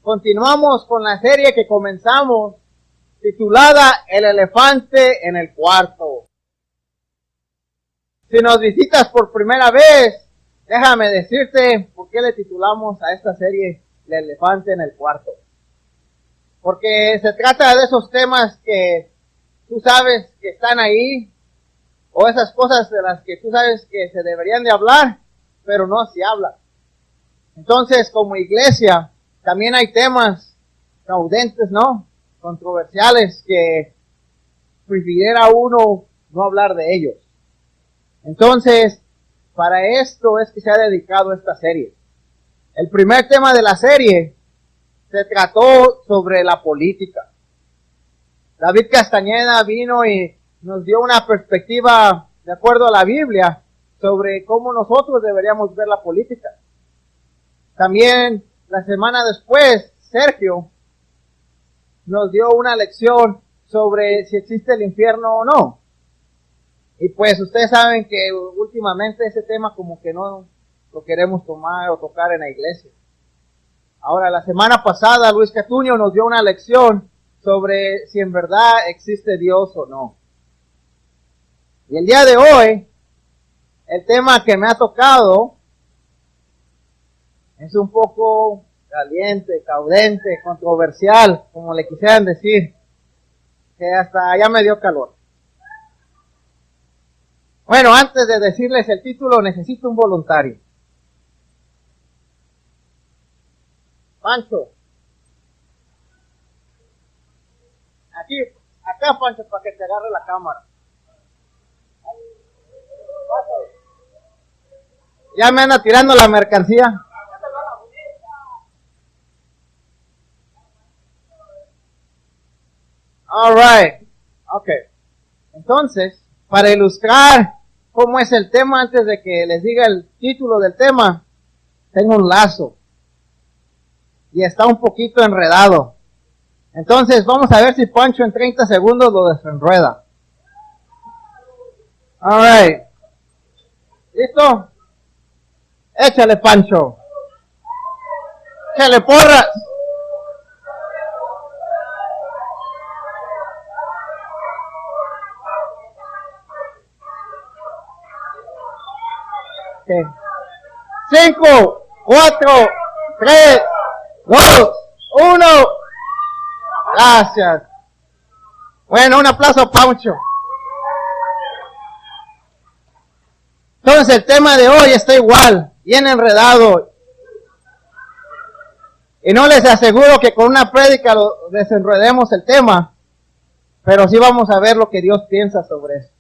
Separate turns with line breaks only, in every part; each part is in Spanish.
Continuamos con la serie que comenzamos, titulada El elefante en el cuarto. Si nos visitas por primera vez, déjame decirte por qué le titulamos a esta serie El elefante en el cuarto. Porque se trata de esos temas que tú sabes que están ahí, o esas cosas de las que tú sabes que se deberían de hablar, pero no se habla. Entonces, como iglesia, también hay temas caudentes, ¿no? Controversiales que prefiriera uno no hablar de ellos. Entonces, para esto es que se ha dedicado esta serie. El primer tema de la serie se trató sobre la política. David Castañeda vino y nos dio una perspectiva, de acuerdo a la Biblia, sobre cómo nosotros deberíamos ver la política. También, la semana después, Sergio nos dio una lección sobre si existe el infierno o no. Y pues ustedes saben que últimamente ese tema como que no lo queremos tomar o tocar en la iglesia. Ahora, la semana pasada, Luis Catuño nos dio una lección sobre si en verdad existe Dios o no. Y el día de hoy, el tema que me ha tocado es un poco caliente, caudente, controversial, como le quisieran decir, que hasta ya me dio calor. Bueno, antes de decirles el título, necesito un voluntario. Pancho. Acá Pancho, para que te agarre la cámara. Ya me anda tirando la mercancía. Alright, okay. Entonces, para ilustrar cómo es el tema, antes de que les diga el título del tema, tengo un lazo. Y está un poquito enredado. Entonces, vamos a ver si Pancho en 30 segundos lo desenreda. Alright. ¿Listo? Échale, Pancho. Échale porras. Okay. 5, 4, 3, 2, 1. Gracias. Bueno, un aplauso a Pancho. Entonces el tema de hoy está igual, bien enredado. Y no les aseguro que con una prédica lo desenredemos el tema, pero sí vamos a ver lo que Dios piensa sobre eso.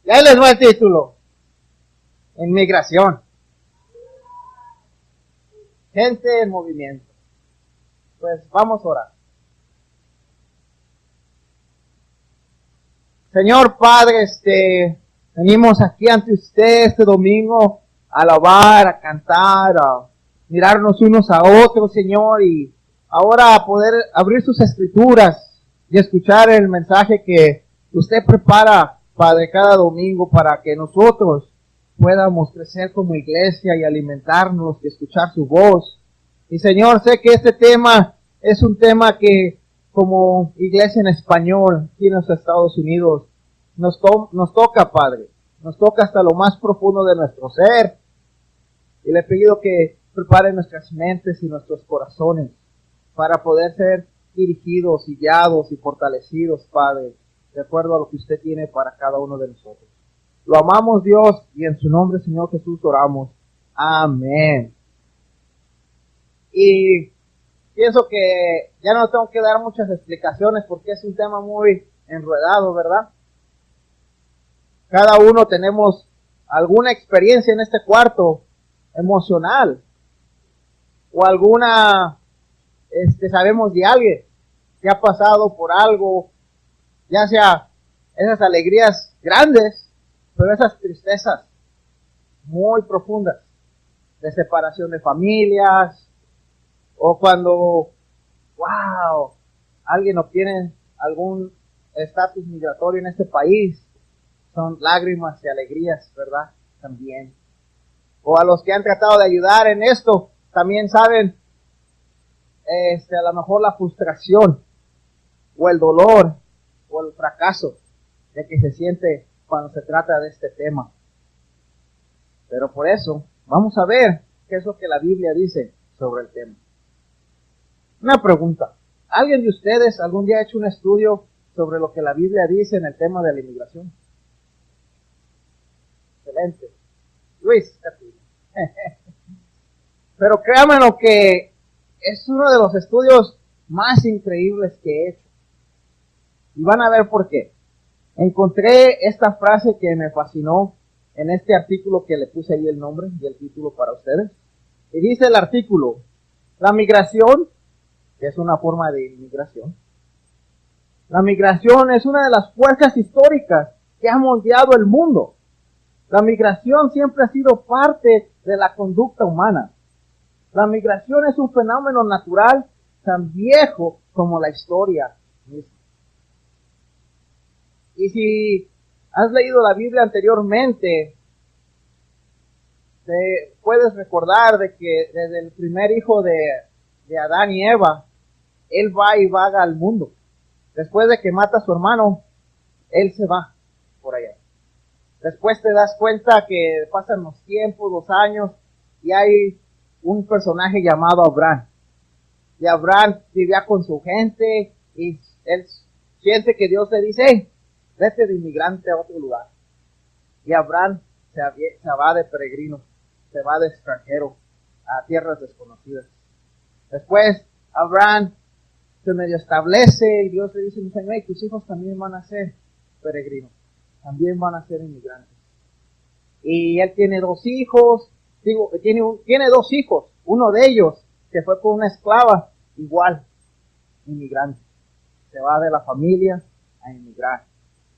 Y ahí les va el título. Inmigración. Gente en movimiento. Pues vamos a orar. Señor Padre, venimos aquí ante usted este domingo a alabar, a cantar, a mirarnos unos a otros, Señor, y ahora a poder abrir sus escrituras y escuchar el mensaje que usted prepara, Padre, cada domingo para que nosotros podamos crecer como iglesia y alimentarnos y escuchar su voz. Y Señor, sé que este tema es un tema que como iglesia en español aquí en los Estados Unidos nos toca, Padre, nos toca hasta lo más profundo de nuestro ser. Y le pido que prepare nuestras mentes y nuestros corazones para poder ser dirigidos y guiados y fortalecidos, Padre, de acuerdo a lo que usted tiene para cada uno de nosotros. Lo amamos, Dios, y en su nombre, Señor Jesús, oramos. Amén. Y pienso que ya no tengo que dar muchas explicaciones porque es un tema muy enredado, ¿verdad? Cada uno tenemos alguna experiencia en este cuarto emocional o alguna, sabemos de alguien que ha pasado por algo, ya sea esas alegrías grandes, pero esas tristezas muy profundas, de separación de familias, o cuando, wow, alguien obtiene algún estatus migratorio en este país, son lágrimas y alegrías, ¿verdad? También. O a los que han tratado de ayudar en esto, también saben a lo mejor la frustración, o el dolor, o el fracaso de que se siente cuando se trata de este tema. Pero por eso, vamos a ver qué es lo que la Biblia dice sobre el tema. Una pregunta. ¿Alguien de ustedes algún día ha hecho un estudio sobre lo que la Biblia dice en el tema de la inmigración? Excelente. Luis, pero créanme lo que es uno de los estudios más increíbles que he hecho. Y van a ver por qué. Encontré esta frase que me fascinó en este artículo que le puse ahí el nombre y el título para ustedes. Y dice el artículo: la migración, que es una forma de inmigración, la migración es una de las fuerzas históricas que ha moldeado el mundo. La migración siempre ha sido parte de la conducta humana. La migración es un fenómeno natural tan viejo como la historia misma. Y si has leído la Biblia anteriormente, te puedes recordar de que desde el primer hijo de Adán y Eva, él va y vaga al mundo. Después de que mata a su hermano, él se va por allá. Después te das cuenta que pasan los tiempos, los años, y hay un personaje llamado Abraham. Y Abraham vivía con su gente, y él siente que Dios le dice: hey, vete de inmigrante a otro lugar. Y Abraham se va de peregrino, se va de extranjero a tierras desconocidas. Después Abraham se medio establece y Dios le dice: mi Señor, hey, tus hijos también van a ser peregrinos, también van a ser inmigrantes. Y él tiene dos hijos, tiene dos hijos, uno de ellos que fue con una esclava, igual, inmigrante. Se va de la familia a inmigrar.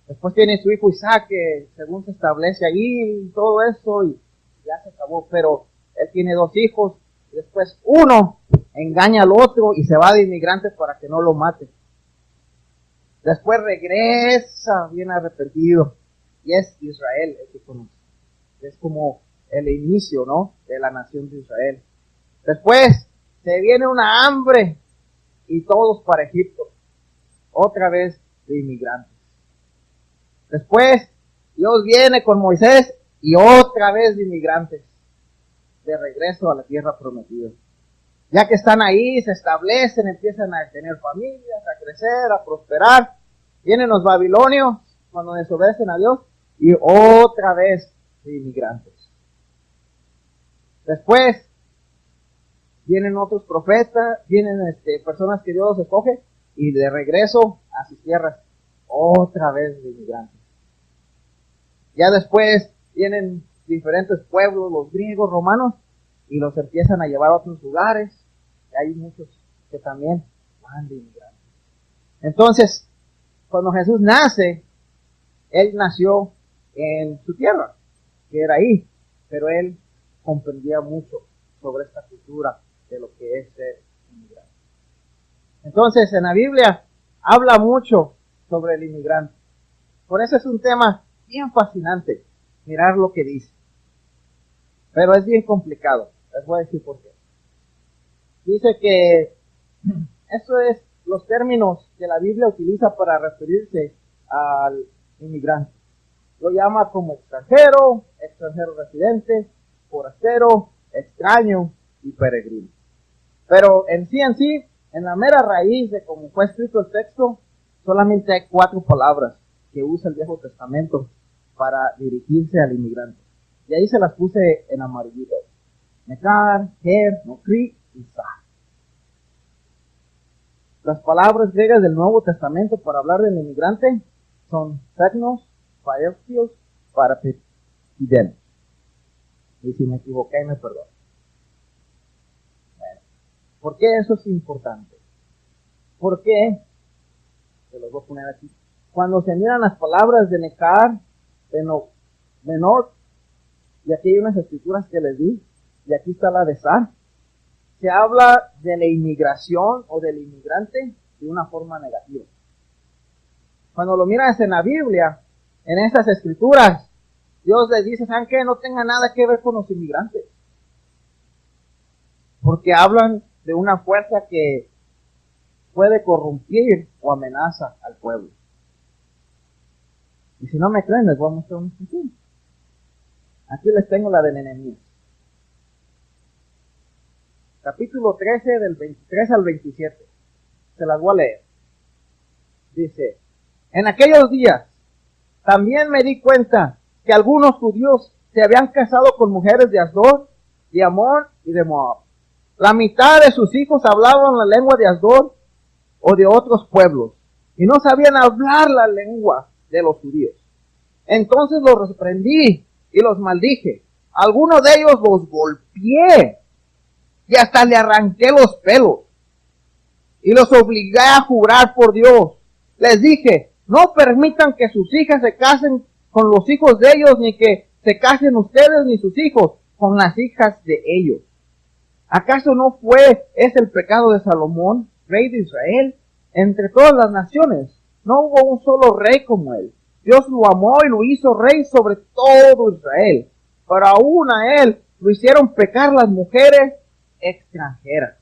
Después tiene su hijo Isaac, que según se establece ahí y todo eso, y ya se acabó. Pero él tiene dos hijos, y después uno engaña al otro y se va de inmigrante para que no lo mate. Después regresa bien arrepentido, y es Israel el que conoce. Es como el inicio, ¿no?, de la nación de Israel. Después se viene una hambre y todos para Egipto, otra vez de inmigrantes. Después Dios viene con Moisés y otra vez de inmigrantes, de regreso a la tierra prometida. Ya que están ahí, se establecen, empiezan a tener familias, a crecer, a prosperar. Vienen los babilonios cuando desobedecen a Dios y otra vez de inmigrantes. Después vienen otros profetas, vienen personas que Dios escoge y de regreso a sus tierras, otra vez de inmigrantes. Ya después vienen diferentes pueblos, los griegos, romanos, y los empiezan a llevar a otros lugares. Y hay muchos que también van de inmigrantes. Entonces, cuando Jesús nace, él nació en su tierra, que era ahí, pero él comprendía mucho sobre esta cultura de lo que es ser inmigrante. Entonces, en la Biblia habla mucho sobre el inmigrante. Por eso es un tema bien fascinante mirar lo que dice. Pero es bien complicado. Les voy a decir por qué. Dice que eso es los términos que la Biblia utiliza para referirse al inmigrante. Lo llama como extranjero, extranjero residente, forastero, extraño y peregrino. Pero en sí, en la mera raíz de cómo fue escrito el texto, solamente hay 4 palabras que usa el Viejo Testamento para dirigirse al inmigrante. Y ahí se las puse en amarillito: Nekar, Ger, Nokri y Sa. Las palabras griegas del Nuevo Testamento para hablar del inmigrante son Teknos, Paertios, Parapetidenos. Y si me equivoqué, me perdono. Bueno, ¿por qué eso es importante? ¿Por qué? Se los voy a poner aquí. Cuando se miran las palabras de Nekar, de Nor, y aquí hay unas escrituras que les di, y aquí está la de Sa, se habla de la inmigración o del inmigrante de una forma negativa. Cuando lo miras en la Biblia, en estas escrituras, Dios les dice: ¿saben qué? No tenga nada que ver con los inmigrantes. Porque hablan de una fuerza que puede corrompir o amenaza al pueblo. Y si no me creen, les voy a mostrar un ejemplo. Aquí les tengo la de Nehemías. Capítulo 13, del 23 al 27. Se las voy a leer. Dice: en aquellos días también me di cuenta que algunos judíos se habían casado con mujeres de Asdod, de Amón y de Moab. La mitad de sus hijos hablaban la lengua de Asdod o de otros pueblos, y no sabían hablar la lengua de los judíos. Entonces los reprendí y los maldije. Algunos de ellos los golpeé y hasta le arranqué los pelos y los obligué a jurar por Dios. Les dije: no permitan que sus hijas se casen con los hijos de ellos, ni que se casen ustedes ni sus hijos con las hijas de ellos. ¿Acaso no fue ese el pecado de Salomón, rey de Israel? Entre todas las naciones no hubo un solo rey como él. Dios lo amó y lo hizo rey sobre todo Israel. Pero aún a él lo hicieron pecar las mujeres extranjeras.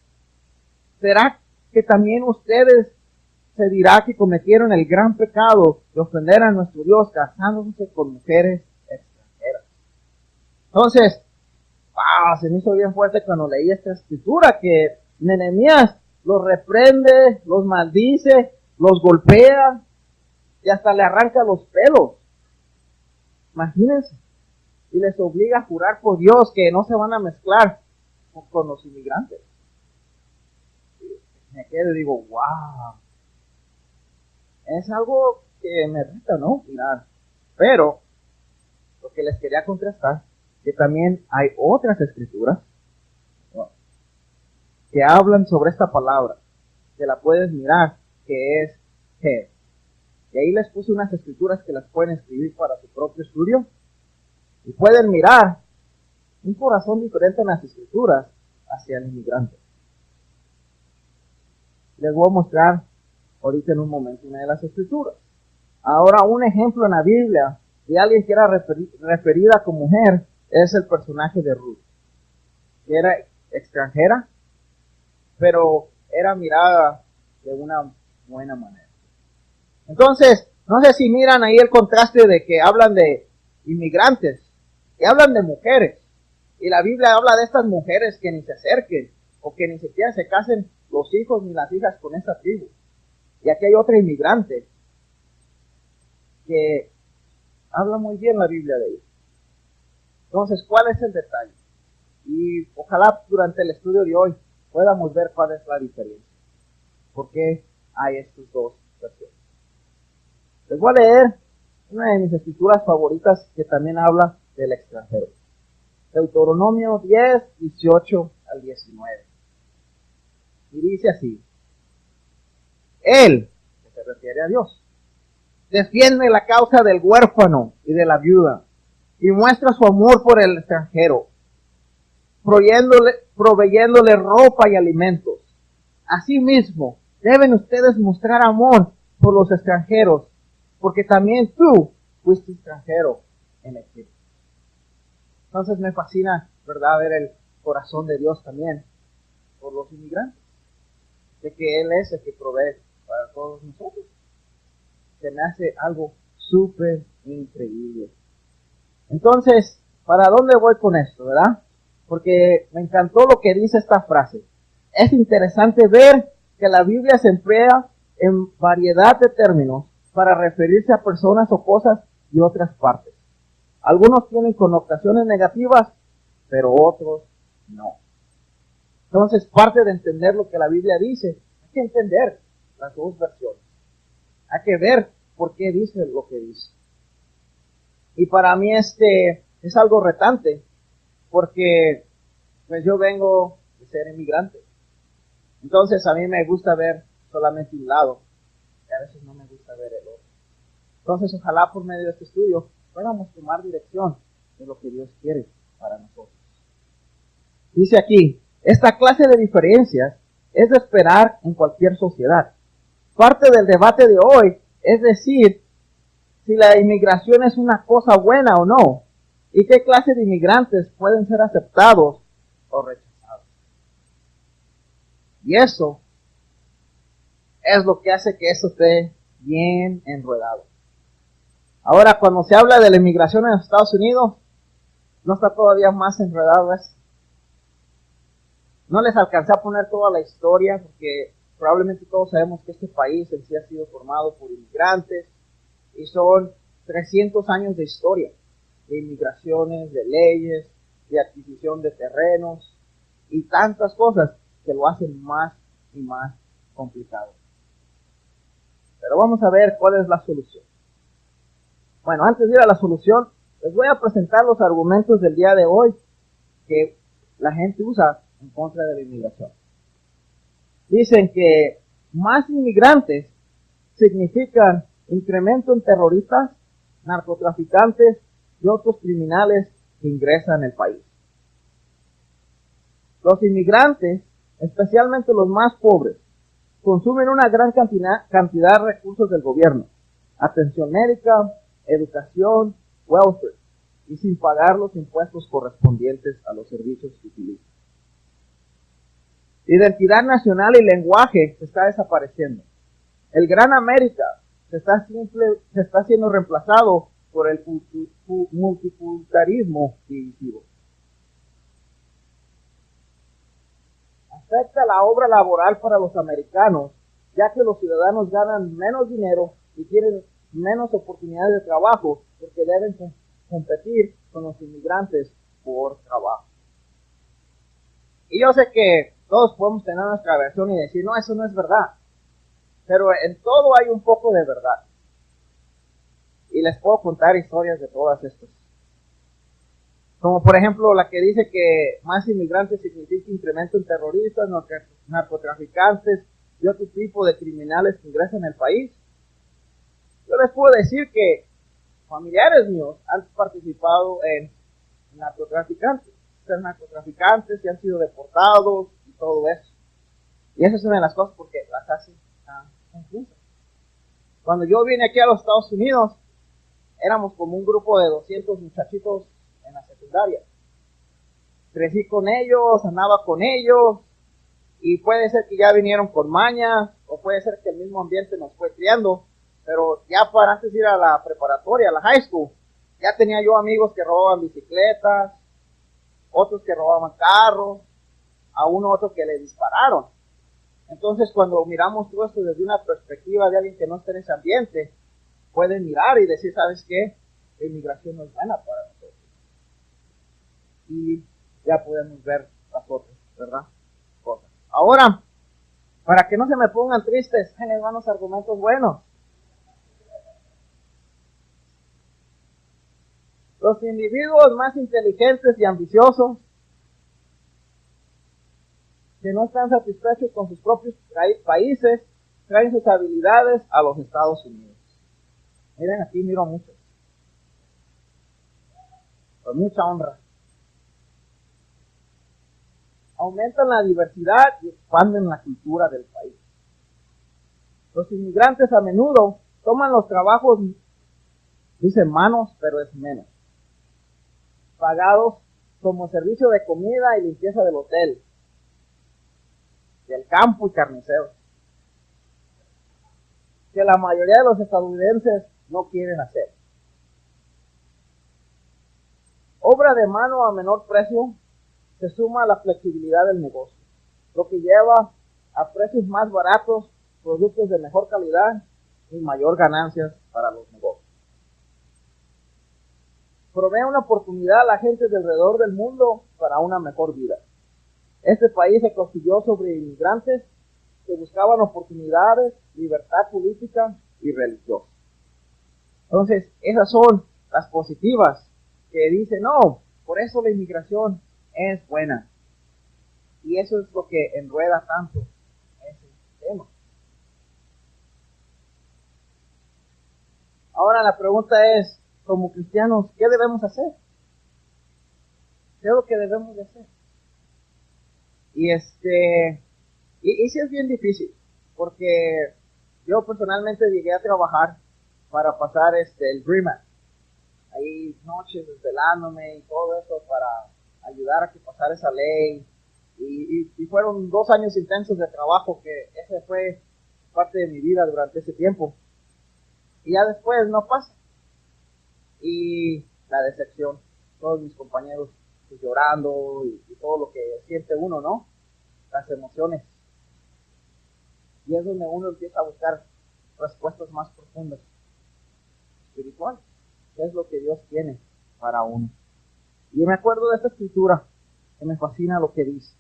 ¿Será que también ustedes se dirá que cometieron el gran pecado de ofender a nuestro Dios casándose con mujeres extranjeras? Entonces, se me hizo bien fuerte cuando leí esta escritura, que Nehemías los reprende, los maldice, los golpea y hasta le arranca los pelos. Imagínense. Y les obliga a jurar por Dios que no se van a mezclar con los inmigrantes. Me quedo y digo, wow. Es algo que me reta, ¿no? Mirar. Pero lo que les quería contrastar, que también hay otras escrituras, ¿no?, que hablan sobre esta palabra, que la puedes mirar, que es G. Y ahí les puse unas escrituras que las pueden escribir para su propio estudio. Y pueden mirar un corazón diferente en las escrituras hacia el inmigrante. Les voy a mostrar ahorita en un momento una de las escrituras. Ahora, un ejemplo en la Biblia de alguien que era referida como mujer es el personaje de Ruth, que era extranjera, pero era mirada de una buena manera. Entonces, no sé si miran ahí el contraste de que hablan de inmigrantes y hablan de mujeres. Y la Biblia habla de estas mujeres que ni se acerquen o que ni siquiera se casen los hijos ni las hijas con esta tribu. Y aquí hay otra inmigrante que habla muy bien la Biblia de ella. Entonces, ¿cuál es el detalle? Y ojalá durante el estudio de hoy podamos ver cuál es la diferencia. ¿Por qué hay estos dos versiones? Les voy a leer una de mis escrituras favoritas que también habla del extranjero. Deuteronomio 10, 18 al 19. Y dice así: Él, que se refiere a Dios, defiende la causa del huérfano y de la viuda, y muestra su amor por el extranjero, proveyéndole ropa y alimentos. Asimismo, deben ustedes mostrar amor por los extranjeros, porque también tú fuiste extranjero en Egipto. Entonces me fascina, ¿verdad?, ver el corazón de Dios también por los inmigrantes, de que Él es el que provee para todos nosotros. Se me hace algo súper increíble. Entonces, ¿para dónde voy con esto, verdad? Porque me encantó lo que dice esta frase. Es interesante ver que la Biblia se emplea en variedad de términos para referirse a personas o cosas de otras partes. Algunos tienen connotaciones negativas, pero otros no. Entonces, parte de entender lo que la Biblia dice, hay que entender las dos versiones. Hay que ver por qué dice lo que dice. Y para mí es algo retante, porque pues yo vengo de ser inmigrante. Entonces a mí me gusta ver solamente un lado, y a veces no me gusta ver el otro. Entonces ojalá por medio de este estudio podamos tomar dirección de lo que Dios quiere para nosotros. Dice aquí: esta clase de diferencias es de esperar en cualquier sociedad. Parte del debate de hoy es decir si la inmigración es una cosa buena o no, y qué clase de inmigrantes pueden ser aceptados o rechazados. Y eso es lo que hace que esto esté bien enredado. Ahora, cuando se habla de la inmigración en los Estados Unidos, no está todavía más enredado eso. No les alcancé a poner toda la historia, porque probablemente todos sabemos que este país en sí ha sido formado por inmigrantes, y son 300 años de historia, de inmigraciones, de leyes, de adquisición de terrenos, y tantas cosas que lo hacen más y más complicado. Pero vamos a ver cuál es la solución. Bueno, antes de ir a la solución, les voy a presentar los argumentos del día de hoy que la gente usa en contra de la inmigración. Dicen que más inmigrantes significan incremento en terroristas, narcotraficantes y otros criminales que ingresan al país. Los inmigrantes, especialmente los más pobres, consumen una gran cantidad de recursos del gobierno, atención médica, educación, welfare, y sin pagar los impuestos correspondientes a los servicios que utilizan. Identidad nacional y lenguaje se está desapareciendo. El Gran América se está siendo reemplazado por el multiculturalismo divisivo. Afecta la obra laboral para los americanos, ya que los ciudadanos ganan menos dinero y tienen menos oportunidades de trabajo porque deben competir con los inmigrantes por trabajo. Y yo sé que todos podemos tener nuestra versión y decir, no, eso no es verdad. Pero en todo hay un poco de verdad. Y les puedo contar historias de todas estas. Como por ejemplo la que dice que más inmigrantes significa incremento en terroristas, narcotraficantes y otro tipo de criminales que ingresan al país. Yo les puedo decir que familiares míos han participado en narcotraficantes y han sido deportados y todo eso. Y esa es una de las cosas porque las hacen tan confusas. Cuando yo vine aquí a los Estados Unidos, éramos como un grupo de 200 muchachitos en la secundaria. Crecí con ellos, andaba con ellos, y puede ser que ya vinieron con mañas, o puede ser que el mismo ambiente nos fue criando, pero ya para antes de ir a la preparatoria, a la high school, ya tenía yo amigos que robaban bicicletas, otros que robaban carros, a uno otro que le dispararon. Entonces cuando miramos todo esto desde una perspectiva de alguien que no está en ese ambiente, pueden mirar y decir, ¿sabes qué? La inmigración no es buena para nosotros. Y ya podemos ver las otras, ¿verdad? Cosas. Ahora, para que no se me pongan tristes, les van los argumentos buenos. Los individuos más inteligentes y ambiciosos que no están satisfechos con sus propios países traen sus habilidades a los Estados Unidos. Miren, aquí miro mucho. Con mucha honra. Aumentan la diversidad y expanden la cultura del país. Los inmigrantes a menudo toman los trabajos, dicen manos, pero es menos, pagados como servicio de comida y limpieza del hotel, del campo y carniceros, que la mayoría de los estadounidenses no quieren hacer. Obra de mano a menor precio se suma a la flexibilidad del negocio, lo que lleva a precios más baratos, productos de mejor calidad y mayor ganancias para los negocios. Provee una oportunidad a la gente de alrededor del mundo para una mejor vida. Este país se construyó sobre inmigrantes que buscaban oportunidades, libertad política y religiosa. Entonces, esas son las positivas que dicen, no, por eso la inmigración es buena. Y eso es lo que enreda tanto ese tema. Ahora la pregunta es, como cristianos, ¿qué debemos hacer? ¿Qué es lo que debemos de hacer? Y sí es bien difícil, porque yo personalmente llegué a trabajar para pasar el Dream Act. Ahí noches desvelándome y todo eso para ayudar a que pasara esa ley. Y fueron 2 años intensos de trabajo, que ese fue parte de mi vida durante ese tiempo. Y ya después no pasa. Y la decepción, todos mis compañeros pues, llorando y todo lo que siente uno, ¿no? Las emociones. Y es donde uno empieza a buscar respuestas más profundas, espirituales. ¿Qué es lo que Dios tiene para uno? Y me acuerdo de esta escritura, que me fascina lo que dice.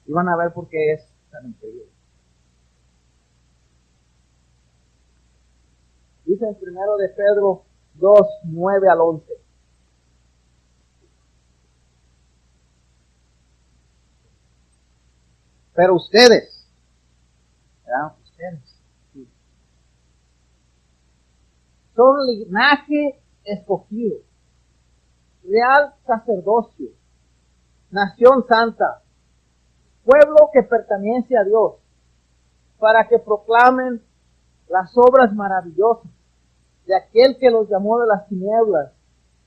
Y van a ver por qué es tan increíble. Dice en 1 de Pedro 2, 9 al 11. Pero ustedes, ¿verdad? Ustedes, sí, son linaje escogido, real sacerdocio, nación santa, pueblo que pertenece a Dios, para que proclamen las obras maravillosas de aquel que los llamó de las tinieblas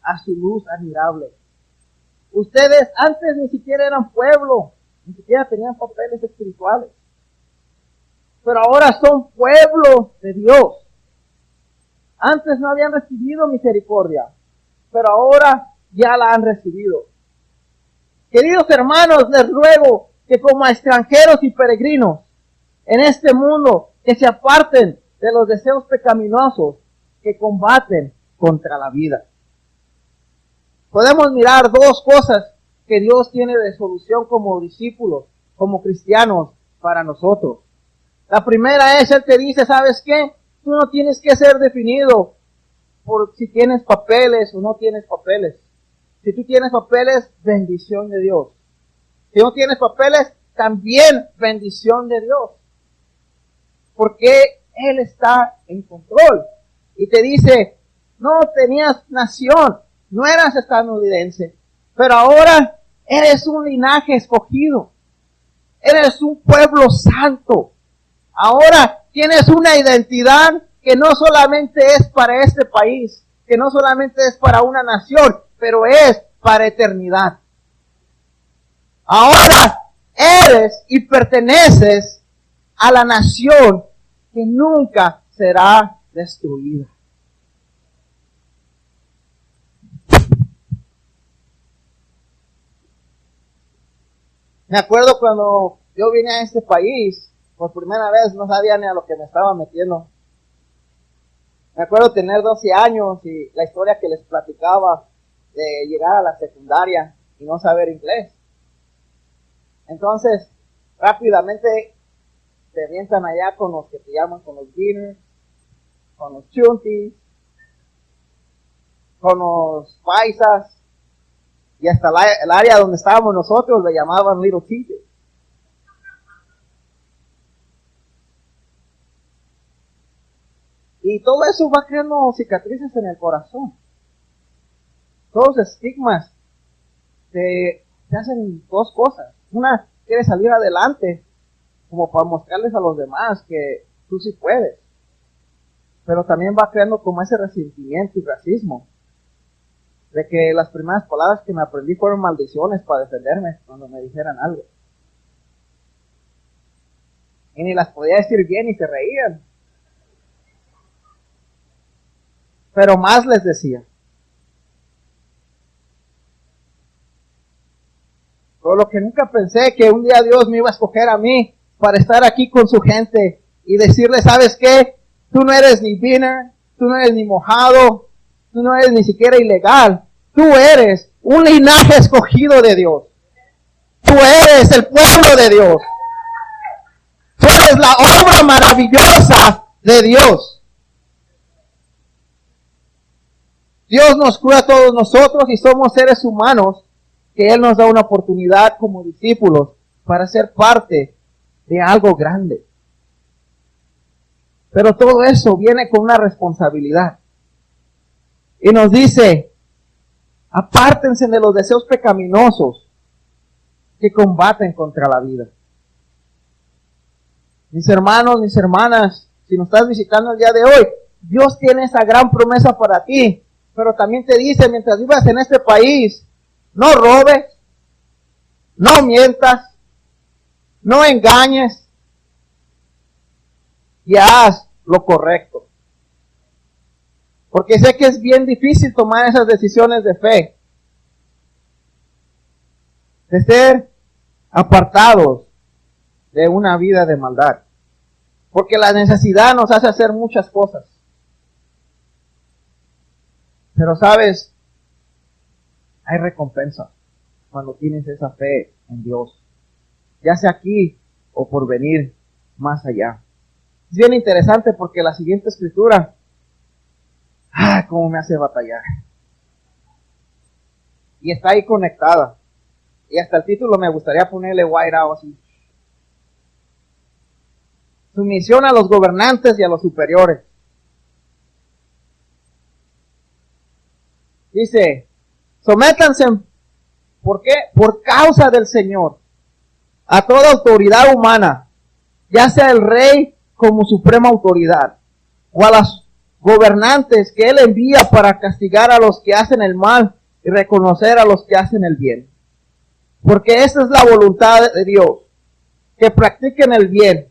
a su luz admirable. Ustedes antes ni siquiera eran pueblo, ni siquiera tenían papeles espirituales, pero ahora son pueblo de Dios. Antes no habían recibido misericordia, pero ahora ya la han recibido. Queridos hermanos, les ruego que como extranjeros y peregrinos en este mundo, que se aparten de los deseos pecaminosos que combaten contra la vida. Podemos mirar 2 cosas que Dios tiene de solución como discípulos, como cristianos, para nosotros. La primera es, Él te dice, ¿sabes qué? Tú no tienes que ser definido por si tienes papeles o no tienes papeles. Si tú tienes papeles, bendición de Dios. Si no tienes papeles, también bendición de Dios. Porque Él está en control. Y te dice, no tenías nación, no eras estadounidense, pero ahora eres un linaje escogido. Eres un pueblo santo. Ahora tienes una identidad que no solamente es para este país, que no solamente es para una nación, pero es para eternidad. Ahora eres y perteneces a la nación que nunca será destruida. Me acuerdo cuando yo vine a este país, por primera vez no sabía ni a lo que me estaba metiendo. Me acuerdo tener 12 años y la historia que les platicaba de llegar a la secundaria y no saber inglés. Entonces, rápidamente se avientan allá con los que te llaman, con los beaners, con los chuntis, con los paisas, y hasta el área donde estábamos nosotros le llamaban Little Teachers. Y todo eso va creando cicatrices en el corazón. Todos los estigmas te hacen 2 cosas. Una, quieres salir adelante, como para mostrarles a los demás que tú sí puedes. Pero también va creando como ese resentimiento y racismo. De que las primeras palabras que me aprendí fueron maldiciones para defenderme cuando me dijeran algo. Y ni las podía decir bien y se reían. Pero más les decía. Por lo que nunca pensé que un día Dios me iba a escoger a mí para estar aquí con su gente y decirle, ¿sabes qué? Tú no eres ni beaner, tú no eres ni mojado, tú no eres ni siquiera ilegal. Tú eres un linaje escogido de Dios. Tú eres el pueblo de Dios. Tú eres la obra maravillosa de Dios. Dios nos cura a todos nosotros y somos seres humanos que Él nos da una oportunidad como discípulos para ser parte de algo grande. Pero todo eso viene con una responsabilidad. Y nos dice, apártense de los deseos pecaminosos que combaten contra la vida. Mis hermanos, mis hermanas, si nos estás visitando el día de hoy, Dios tiene esa gran promesa para ti. Pero también te dice, mientras vivas en este país, no robes, no mientas, no engañes y haz lo correcto. Porque sé que es bien difícil tomar esas decisiones de fe, de ser apartados de una vida de maldad. Porque la necesidad nos hace hacer muchas cosas. Pero sabes, hay recompensa cuando tienes esa fe en Dios, ya sea aquí o por venir más allá. Es bien interesante porque la siguiente escritura, cómo me hace batallar. Y está ahí conectada. Y hasta el título me gustaría ponerle white out así. Sumisión a los gobernantes y a los superiores. Dice, sométanse, ¿por qué? Por causa del Señor, a toda autoridad humana, ya sea el rey como suprema autoridad, o a los gobernantes que él envía para castigar a los que hacen el mal y reconocer a los que hacen el bien. Porque esa es la voluntad de Dios, que practiquen el bien,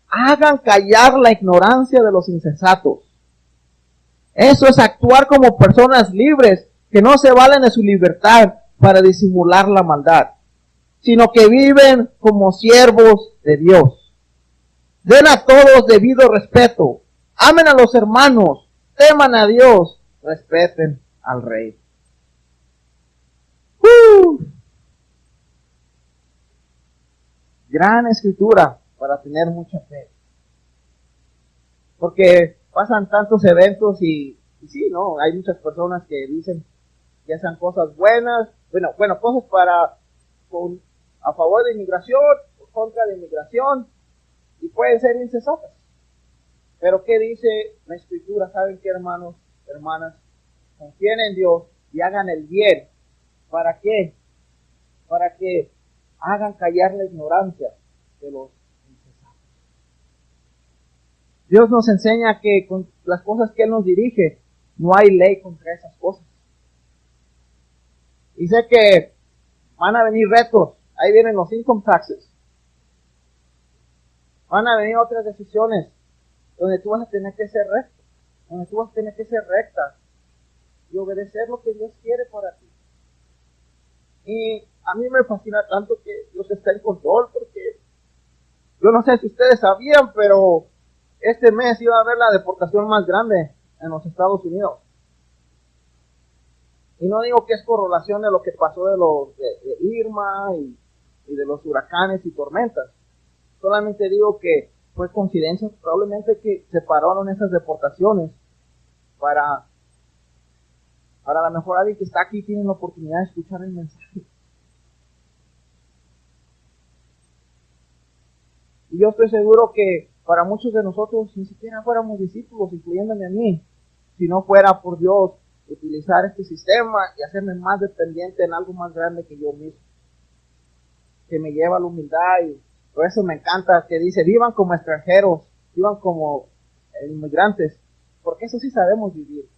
hagan callar la ignorancia de los insensatos. Eso es actuar como personas libres que no se valen de su libertad para disimular la maldad, sino que viven como siervos de Dios. Den a todos debido respeto, amen a los hermanos, teman a Dios, respeten al rey. Gran escritura para tener mucha fe. Porque pasan tantos eventos y sí, ¿no? Hay muchas personas que dicen que hacen cosas buenas, bueno, cosas a favor de inmigración, o contra de inmigración, y pueden ser insensatas. Pero ¿qué dice la escritura? ¿Saben qué, hermanos, hermanas? Confíen en Dios y hagan el bien. ¿Para qué? Para que hagan callar la ignorancia de los insensatos. Dios nos enseña que con las cosas que Él nos dirige, no hay ley contra esas cosas. Y sé que van a venir retos. Ahí vienen los income taxes. Van a venir otras decisiones donde tú vas a tener que ser recto, donde tú vas a tener que ser recta y obedecer lo que Dios quiere para ti. Y a mí me fascina tanto que Dios está en control, porque yo no sé si ustedes sabían, pero este mes iba a haber la deportación más grande en los Estados Unidos. Y no digo que es correlación de lo que pasó de Irma y de los huracanes y tormentas. Solamente digo que fue coincidencia, probablemente que se pararon esas deportaciones para a lo mejor alguien que está aquí tiene la oportunidad de escuchar el mensaje. Y yo estoy seguro que para muchos de nosotros ni siquiera fuéramos discípulos, incluyéndome a mí, si no fuera por Dios utilizar este sistema y hacerme más dependiente en algo más grande que yo mismo, que me lleva a la humildad. Y por eso me encanta que dice, vivan como extranjeros, vivan como inmigrantes, porque eso sí sabemos vivir,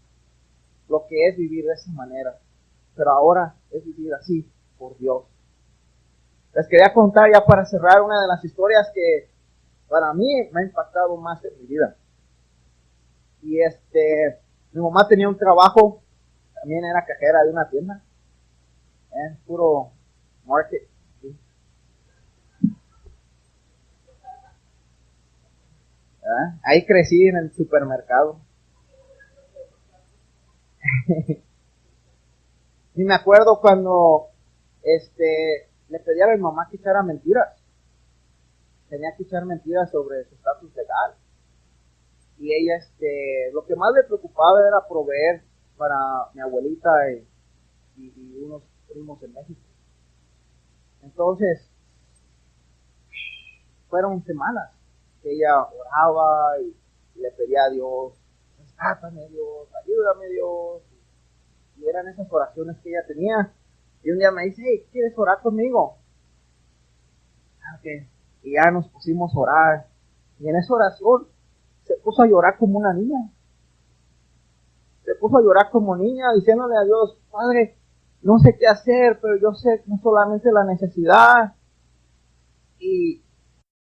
lo que es vivir de esa manera, pero ahora es vivir así, por Dios. Les quería contar ya para cerrar una de las historias que para mí me ha impactado más en mi vida. Y mi mamá tenía un trabajo, también era cajera de una tienda, puro market. ¿Sí? Ahí crecí en el supermercado. Y me acuerdo cuando le pedía a mi mamá que echara mentiras. Tenía que echar mentiras sobre su estatus legal. Y ella, lo que más le preocupaba era proveer para mi abuelita y unos primos en México. Entonces, fueron semanas que ella oraba y le pedía a Dios, rescátame Dios, ayúdame Dios. Y eran esas oraciones que ella tenía. Y un día me dice, hey, ¿quieres orar conmigo? Okay. Y ya nos pusimos a orar. Y en esa oración se puso a llorar como una niña. Se puso a llorar como niña, diciéndole a Dios, Padre, no sé qué hacer, pero yo sé no solamente la necesidad y